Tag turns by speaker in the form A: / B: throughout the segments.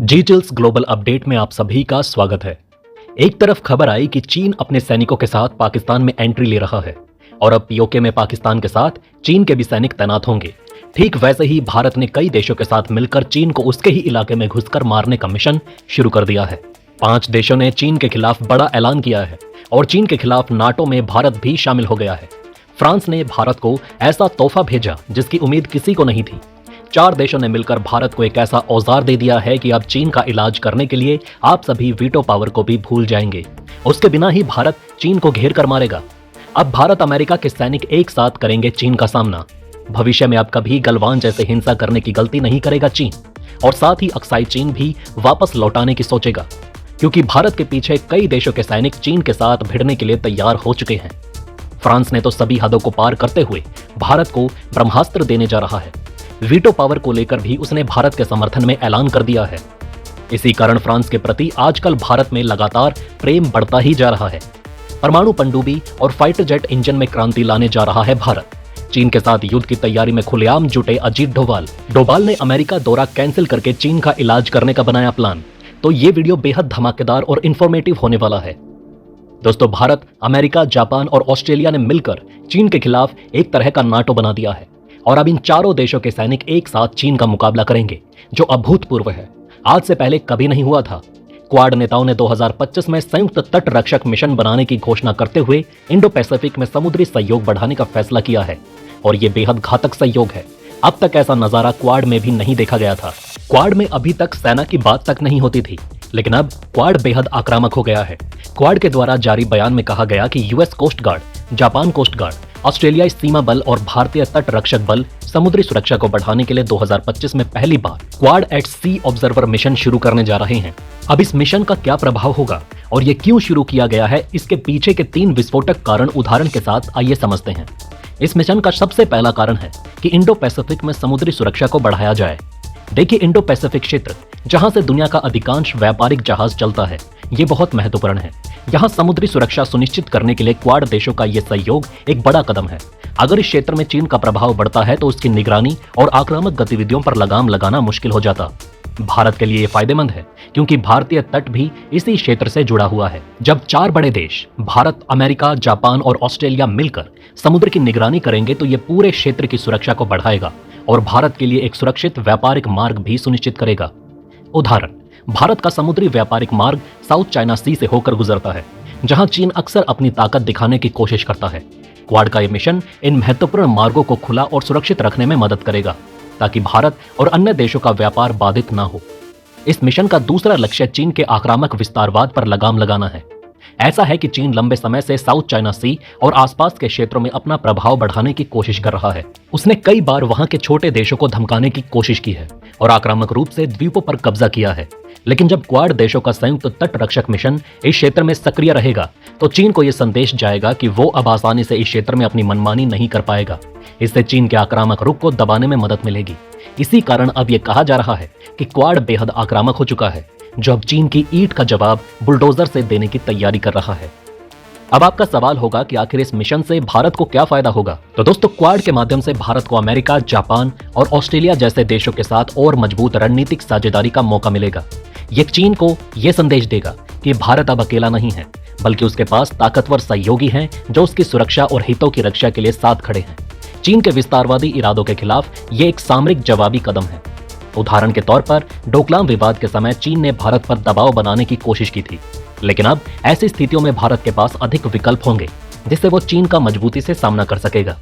A: Details global update में आप सभी का स्वागत है। एक तरफ खबर आई कि चीन अपने सैनिकों के साथ पाकिस्तान में एंट्री ले रहा है और अब पीओके में पाकिस्तान के साथ चीन के भी सैनिक तैनात होंगे। ठीक वैसे ही भारत ने कई देशों के साथ मिलकर चीन को उसके ही इलाके में घुसकर मारने का मिशन शुरू कर दिया है। 5 देशों ने चीन के खिलाफ बड़ा ऐलान किया है और चीन के खिलाफ नाटो में भारत भी शामिल हो गया है। फ्रांस ने भारत को ऐसा तोहफा भेजा जिसकी उम्मीद किसी को नहीं थी। 4 देशों ने मिलकर भारत को एक ऐसा औजार दे दिया है कि अब चीन का इलाज करने के लिए आप सभी वीटो पावर को भी भूल जाएंगे। उसके बिना ही भारत चीन को घेर कर मारेगा। अब भारत अमेरिका के सैनिक एक साथ करेंगे चीन का सामना। भविष्य में अब कभी गलवान जैसे हिंसा करने की गलती नहीं करेगा चीन, और साथ ही अक्साई चीन भी वापस लौटाने की सोचेगा, क्योंकि भारत के पीछे कई देशों के सैनिक चीन के साथ भिड़ने के लिए तैयार हो चुके हैं। फ्रांस ने तो सभी हदों को पार करते हुए भारत को ब्रह्मास्त्र देने जा रहा है। वीटो पावर को लेकर भी उसने भारत के समर्थन में ऐलान कर दिया है। इसी कारण फ्रांस के प्रति आजकल भारत में लगातार प्रेम बढ़ता ही जा रहा है। परमाणु पनडुब्बी और फाइटर जेट इंजन में क्रांति लाने जा रहा है भारत। चीन के साथ युद्ध की तैयारी में खुलेआम जुटे अजीत डोभाल ने अमेरिका दौरा कैंसिल करके चीन का इलाज करने का बनाया प्लान। तो ये वीडियो बेहद धमाकेदार और इंफॉर्मेटिव होने वाला है। दोस्तों, भारत, अमेरिका, जापान और ऑस्ट्रेलिया ने मिलकर चीन के खिलाफ एक तरह का नाटो बना दिया है और अब इन चारों देशों के सैनिक एक साथ चीन का मुकाबला करेंगे, जो अभूतपूर्व है। आज से पहले कभी नहीं हुआ था। क्वाड नेताओं ने 2025 में संयुक्त तट रक्षक मिशन बनाने की घोषणा करते हुए इंडो पैसिफिक में समुद्री सहयोग बढ़ाने का फैसला किया है, और ये बेहद घातक सहयोग है। अब तक ऐसा नजारा क्वाड में भी नहीं देखा गया था। क्वाड में अभी तक सेना की बात तक नहीं होती थी, लेकिन अब क्वाड बेहद आक्रामक हो गया है। क्वाड के द्वारा जारी बयान में कहा गया कि US coast guard, Japan coast guard, ऑस्ट्रेलियाई सीमा बल और भारतीय तट रक्षक बल समुद्री सुरक्षा को बढ़ाने के लिए 2025 में पहली बार क्वाड एट सी ऑब्जर्वर मिशन शुरू करने जा रहे हैं। अब इस मिशन का क्या प्रभाव होगा और ये क्यों शुरू किया गया है, इसके पीछे के 3 विस्फोटक कारण उदाहरण के साथ आइए समझते हैं। इस मिशन का सबसे पहला कारण है कि इंडो पैसिफिक में समुद्री सुरक्षा को बढ़ाया जाए। देखिए, इंडो पैसिफिक क्षेत्र, जहां से दुनिया का अधिकांश व्यापारिक जहाज चलता है, ये बहुत महत्वपूर्ण है। यहाँ समुद्री सुरक्षा सुनिश्चित करने के लिए क्वाड देशों का ये सहयोग एक बड़ा कदम है। अगर इस क्षेत्र में चीन का प्रभाव बढ़ता है तो उसकी निगरानी और आक्रामक गतिविधियों पर लगाम लगाना मुश्किल हो जाता। भारत के लिए ये फायदेमंद है, क्योंकि भारतीय तट भी इसी क्षेत्र से जुड़ा हुआ है। जब 4 बड़े देश, भारत, अमेरिका, जापान और ऑस्ट्रेलिया मिलकर समुद्र की निगरानी करेंगे तो ये पूरे क्षेत्र की सुरक्षा को बढ़ाएगा और भारत के लिए एक सुरक्षित व्यापारिक मार्ग भी सुनिश्चित करेगा। उदाहरण, भारत का समुद्री व्यापारिक मार्ग साउथ चाइना सी से होकर गुजरता है, जहां चीन अक्सर अपनी ताकत दिखाने की कोशिश करता है। क्वाड का यह मिशन इन महत्वपूर्ण मार्गों को खुला और सुरक्षित रखने में मदद करेगा, ताकि भारत और अन्य देशों का व्यापार बाधित न हो। इस मिशन का दूसरा लक्ष्य चीन के आक्रामक विस्तारवाद पर लगाम लगाना है। ऐसा है कि चीन लंबे समय से साउथ चाइना सी और आसपास के क्षेत्रों में अपना प्रभाव बढ़ाने की कोशिश कर रहा है। उसने कई बार वहां के छोटे देशों को धमकाने की कोशिश की है और आक्रामक रूप से द्वीपों पर कब्जा किया है। लेकिन जब क्वाड देशों का संयुक्त तट रक्षक मिशन इस क्षेत्र में सक्रिय रहेगा तो चीन को यह संदेश जाएगा कि वो अब आसानी से इस क्षेत्र में अपनी मनमानी नहीं कर पाएगा। इससे चीन के आक्रामक रुख को दबाने में मदद मिलेगी। इसी कारण अब यह कहा जा रहा है कि क्वाड बेहद आक्रामक हो चुका है, जो अब चीन की ईंट का जवाब बुलडोजर से देने की तैयारी कर रहा है। अब आपका सवाल होगा कि आखिर इस मिशन से भारत को क्या फायदा होगा। तो दोस्तों, क्वाड के माध्यम से भारत को अमेरिका, जापान और ऑस्ट्रेलिया जैसे देशों के साथ और मजबूत रणनीतिक साझेदारी का मौका मिलेगा। ये चीन को यह संदेश देगा कि भारत अब अकेला नहीं है, बल्कि उसके पास ताकतवर सहयोगी हैं जो उसकी सुरक्षा और हितों की रक्षा के लिए साथ खड़े हैं। चीन के विस्तारवादी इरादों के खिलाफ ये एक सामरिक जवाबी कदम है। उदाहरण के तौर पर डोकलाम विवाद के समय चीन ने भारत पर दबाव बनाने की कोशिश की थी, लेकिन अब ऐसी स्थितियों में भारत के पास अधिक विकल्प होंगे जिससे वो चीन का मजबूती से सामना कर सकेगा।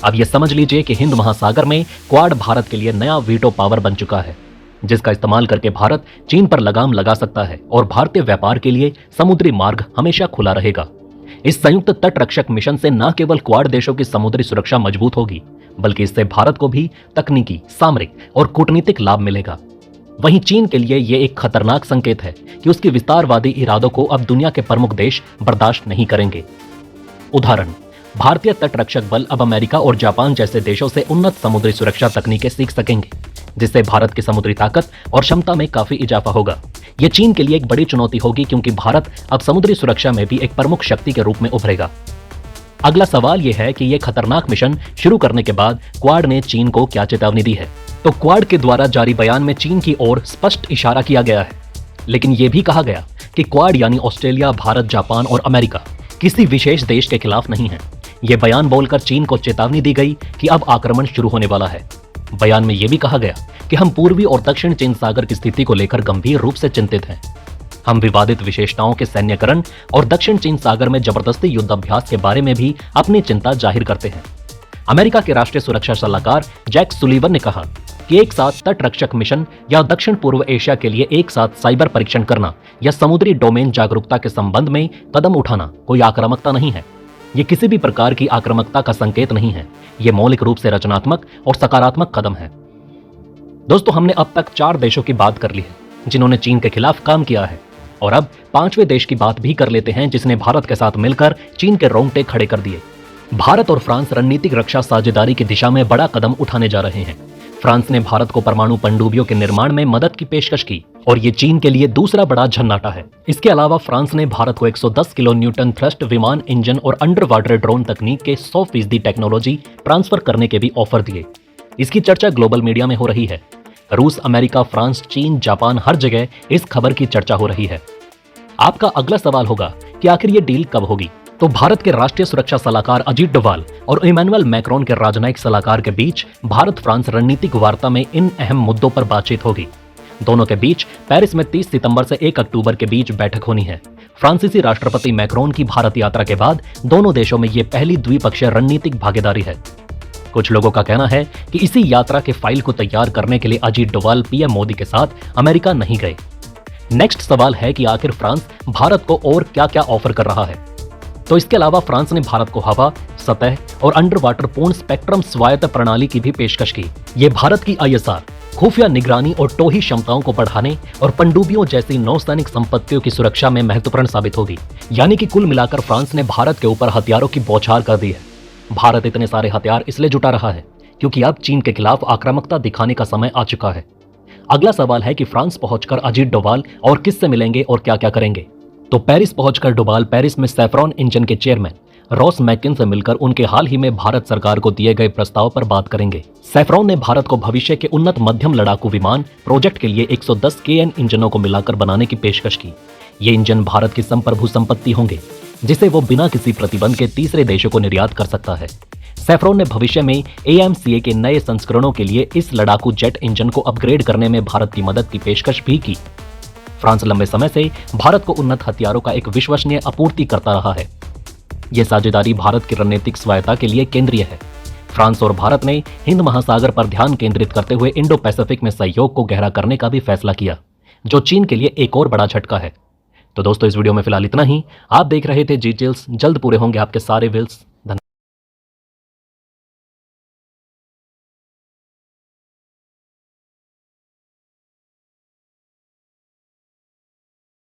A: अब ये समझ लीजिए कि हिंद महासागर में क्वाड भारत के लिए नया वीटो पावर बन चुका है, जिसका इस्तेमाल करके भारत चीन पर लगाम लगा सकता है और भारतीय व्यापार के लिए समुद्री मार्ग हमेशा खुला रहेगा। इस संयुक्त तट रक्षक मिशन से न केवल क्वाड देशों की समुद्री सुरक्षा मजबूत होगी, बल्कि इससे भारत को भी तकनीकी, सामरिक और कूटनीतिक लाभ मिलेगा। वहीं चीन के लिए यह एक खतरनाक संकेत है कि उसके विस्तारवादी इरादों को अब दुनिया के प्रमुख देश बर्दाश्त नहीं करेंगे। उदाहरण, भारतीय तट रक्षक बल अब अमेरिका और जापान जैसे देशों से उन्नत समुद्री सुरक्षा तकनीकें सीख सकेंगे, जिससे भारत की समुद्री ताकत और क्षमता में काफी इजाफा होगा। यह चीन के लिए एक बड़ी चुनौती होगी, क्योंकि भारत अब समुद्री सुरक्षा में भी एक प्रमुख शक्ति के रूप में उभरेगा। अगला सवाल यह है कि यह खतरनाक मिशन शुरू करने के बाद क्वाड ने चीन को क्या चेतावनी दी है। तो क्वाड के द्वारा जारी बयान में चीन की ओर स्पष्ट इशारा किया गया है, लेकिन यह भी कहा गया कि क्वाड यानी ऑस्ट्रेलिया, भारत, जापान और अमेरिका किसी विशेष देश के खिलाफ नहीं है। यह बयान बोलकर चीन को चेतावनी दी गई कि अब आक्रमण शुरू होने वाला है। बयान में यह भी कहा गया कि हम पूर्वी और दक्षिण चीन सागर की स्थिति को लेकर गंभीर रूप से चिंतित हैं। हम विवादित विशेषताओं के सैन्यकरण और दक्षिण चीन सागर में जबरदस्ती युद्धाभ्यास के बारे में भी अपनी चिंता जाहिर करते हैं। अमेरिका के राष्ट्रीय सुरक्षा सलाहकार जैक सुलीवन ने कहा कि एक साथ तट रक्षक मिशन या दक्षिण पूर्व एशिया के लिए एक साथ साइबर परीक्षण करना या समुद्री डोमेन जागरूकता के संबंध में कदम उठाना कोई आक्रामकता नहीं है। ये किसी भी प्रकार की आक्रामकता का संकेत नहीं है। ये मौलिक रूप से रचनात्मक और सकारात्मक कदम है। दोस्तों, हमने अब तक 4 देशों की बात कर ली है जिन्होंने चीन के खिलाफ काम किया है, और अब 5वें देश की बात भी कर लेते हैं जिसने भारत के साथ मिलकर चीन के रोंगटे खड़े कर दिए। भारत और फ्रांस रणनीतिक रक्षा साझेदारी की दिशा में बड़ा कदम उठाने जा रहे हैं। फ्रांस ने भारत को परमाणु पनडुब्बियों के निर्माण में मदद की पेशकश की और ये चीन के लिए दूसरा बड़ा झन्नाटा है। इसके अलावा फ्रांस ने भारत को 110 किलो न्यूटन थ्रस्ट विमान इंजन और अंडर वाटर ड्रोन तकनीक के 100% टेक्नोलॉजी ट्रांसफर करने के भी ऑफर दिए। इसकी चर्चा ग्लोबल मीडिया में हो रही है। रूस, अमेरिका, फ्रांस, चीन, जापान, हर जगह इस खबर की चर्चा हो रही है। आपका अगला सवाल होगा कि आखिर ये डील कब होगी? तो भारत के राष्ट्रीय सुरक्षा सलाहकार अजीत डोभाल और इमैनुअल मैक्रोन के राजनयिक सलाहकार के बीच भारत फ्रांस रणनीतिक वार्ता में इन अहम मुद्दों पर बातचीत होगी। दोनों के बीच पेरिस में 30 सितंबर से 1 अक्टूबर के बीच बैठक होनी है। फ्रांसीसी राष्ट्रपति मैक्रोन की भारत यात्रा के बाद दोनों देशों में यह पहली द्विपक्षीय रणनीतिक भागीदारी है। कुछ लोगों का कहना है कि इसी यात्रा के फाइल को तैयार करने के लिए अजीत डोभाल पीएम मोदी के साथ अमेरिका नहीं गए। नेक्स्ट सवाल है कि आखिर फ्रांस भारत को और क्या क्या ऑफर कर रहा है? तो इसके अलावा फ्रांस ने भारत को हवा, सतह और अंडर वाटर पूर्ण स्पेक्ट्रम स्वायत्त प्रणाली की भी पेशकश की। ये भारत की ISR, खुफिया निगरानी और टोही क्षमताओं को बढ़ाने और पनडुब्बियों जैसी नौसैनिक संपत्तियों की सुरक्षा में महत्वपूर्ण साबित होगी। यानी कि कुल मिलाकर फ्रांस ने भारत के ऊपर हथियारों की बौछार कर दी है। भारत इतने सारे हथियार इसलिए जुटा रहा है क्योंकि अब चीन के खिलाफ आक्रामकता दिखाने का समय आ चुका है। अगला सवाल है कि फ्रांस पहुंचकर अजीत डोभाल और किससे मिलेंगे और क्या क्या करेंगे? तो पेरिस पहुंचकर डोभाल पेरिस में सैफ्रॉन इंजन के चेयरमैन रॉस मैकिन से मिलकर उनके हाल ही में भारत सरकार को दिए गए प्रस्ताव पर बात करेंगे। सैफ्रॉन ने भारत को भविष्य के उन्नत मध्यम लड़ाकू विमान प्रोजेक्ट के लिए 110 KN इंजनों को मिलाकर बनाने की पेशकश की। ये इंजन भारत की संप्रभु संपत्ति होंगे जिसे वो बिना किसी प्रतिबंध के तीसरे देशों को निर्यात कर सकता है। सैफ्रॉन ने भविष्य में AMCA के नए संस्करणों के लिए इस लड़ाकू जेट इंजन को अपग्रेड करने में भारत की मदद की पेशकश भी की। फ्रांस लंबे समय से भारत को उन्नत हथियारों का एक विश्वसनीय आपूर्ति करता रहा है। यह साझेदारी भारत की रणनीतिक स्वायत्तता के लिए केंद्रीय है। फ्रांस और भारत ने हिंद महासागर पर ध्यान केंद्रित करते हुए इंडो पैसिफिक में सहयोग को गहरा करने का भी फैसला किया, जो चीन के लिए एक और बड़ा झटका है। तो दोस्तों, इस वीडियो में फिलहाल इतना ही। आप देख रहे थे जी टिल्स। जल्द पूरे होंगे आपके सारे विल्स।